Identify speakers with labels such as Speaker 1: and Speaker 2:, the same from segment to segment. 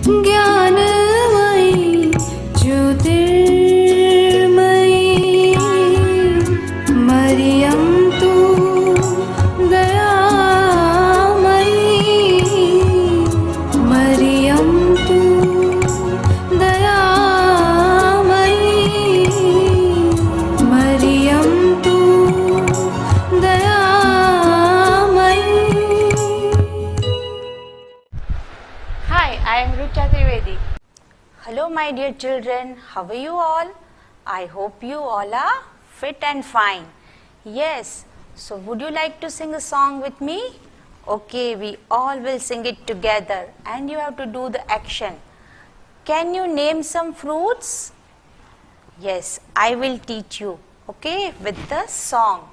Speaker 1: ज्ञानमयी ज्योतिर्मयी मरियम तू दयामयी मरियम तू दयामयी मरियम तू दयामयी.
Speaker 2: Hi, I am Rucha Trivedi. Hello my dear children, how are you all? I hope you all are fit and fine. Yes, so would you like to sing a song with me? Okay, we all will sing it together and you have to do the action. Can you name some fruits? Yes, I will teach you, okay, with the song.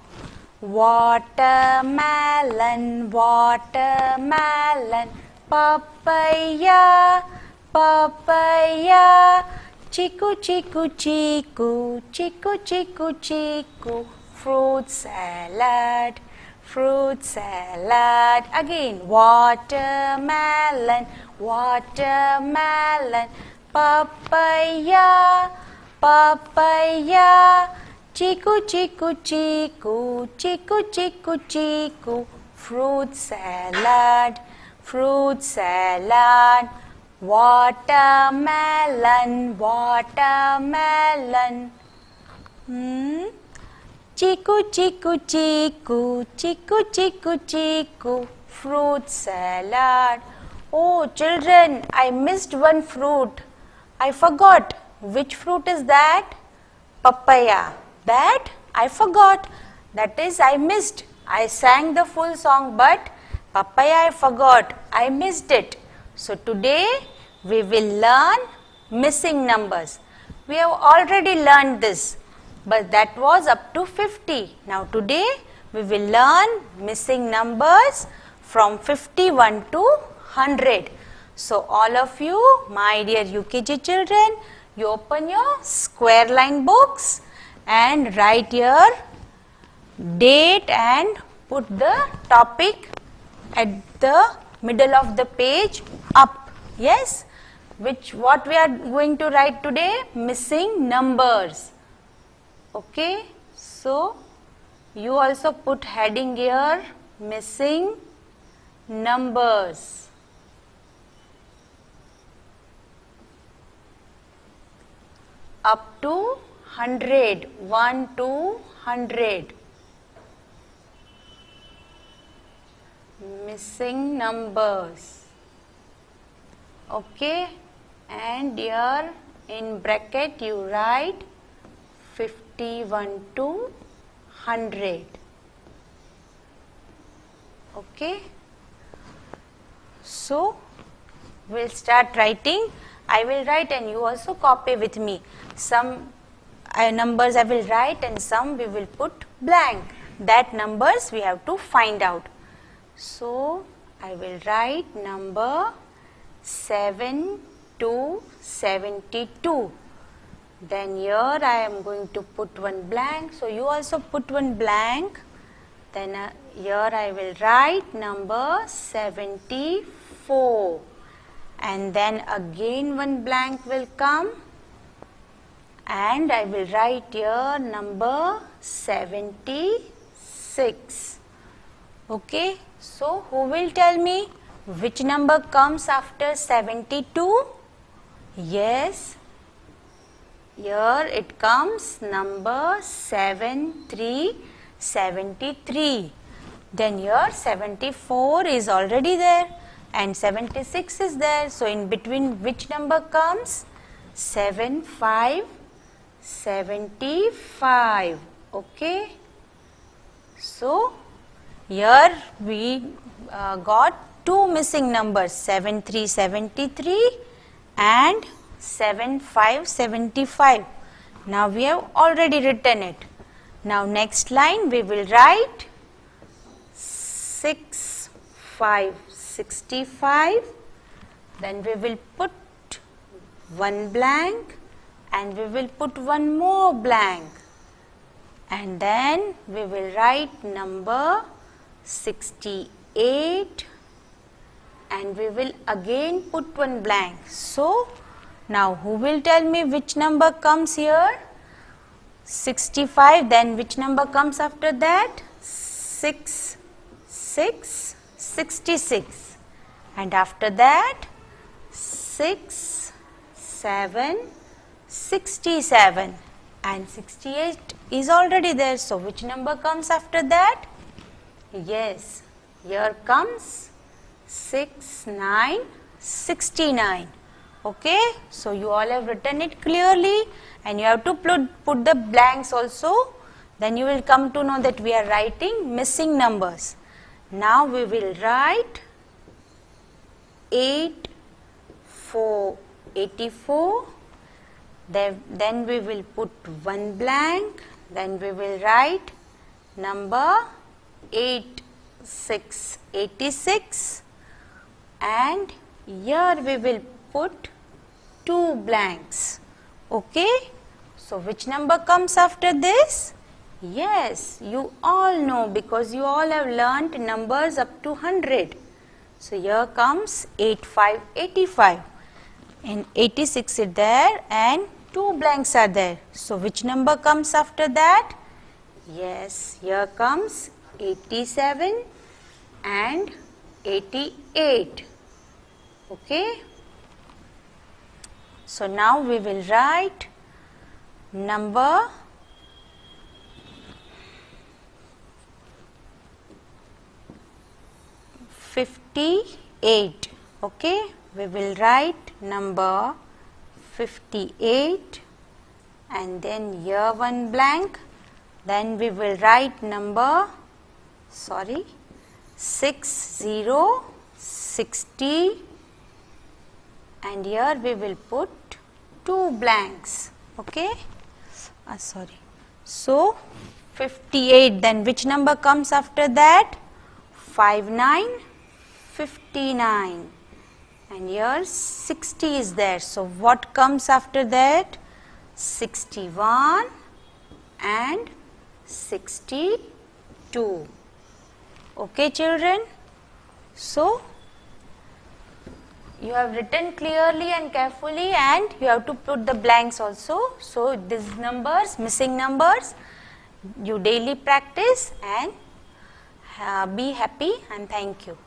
Speaker 2: Watermelon, watermelon, papaya, papaya, chiku, chiku, chiku, chiku, chiku, chiku, fruit salad, fruit salad. Again, watermelon, watermelon, papaya, papaya, chiku, chiku, chiku, chiku, chiku, chiku, fruit salad, fruit salad. Watermelon, watermelon. Chiku, chiku, chiku, chiku, chiku, chiku, fruit salad. Oh, children, I missed one fruit. I forgot. Which fruit is that? Papaya. That I forgot. That is, I missed. I sang the full song, but papaya I forgot. I missed it. So today we will learn missing numbers. We have already learned this, but that was up to 50. Now today we will learn missing numbers from 51 to 100. So all of you, my dear UKG children, you open your square line books and write your date and put the topic at the middle of the page up. Yes, what we are going to write today? Missing numbers. Okay, so you also put heading here, missing numbers. Up to 100, 1 to 100. Missing numbers. Okay, and here in bracket you write 51 to 100. Okay, so we'll start writing. I will write and you also copy with me. Some numbers I will write and some we will put blank. That numbers we have to find out. So I will write number 7 to 72. Then here I am going to put one blank. So you also put one blank. Then here I will write number 74. And then again one blank will come. And I will write here number 76. Okay, so who will tell me which number comes after 72? Yes, here it comes number 73. Then here 74 is already there and 76 is there. So in between which number comes? 75. Okay, so here we got two missing numbers, 73 and 75. Now we have already written it. Now next line we will write 65. Then we will put one blank and we will put one more blank. And then we will write number 68 and we will again put one blank. So now who will tell me which number comes here? 65. Then which number comes after that? 6, 6, 66. And after that 6, 7, 67. And 68 is already there. So which number comes after that? Yes, here comes 6, 9, 69. Okay, so you all have written it clearly, and you have to put the blanks also. Then you will come to know that we are writing missing numbers. Now we will write 8, 4, 84. Then we will put one blank. Then we will write number 8, 6, 86. And here we will put two blanks. Okay, so which number comes after this? Yes, you all know, because you all have learnt numbers up to 100. So here comes 85, 85, and 86 is there, and two blanks are there. So which number comes after that? Yes, here comes 87 and 88. Okay, so now we will write number 58. Okay, we will write number 58, and then here one blank. Then we will write number 6060, and here we will put two blanks. Okay, so 58. Then which number comes after that? 5959, and here 60 is there. So what comes after that? 61 and 62. Okay, children, so you have written clearly and carefully, and you have to put the blanks also. So these numbers, missing numbers, you daily practice, and be happy, and thank you.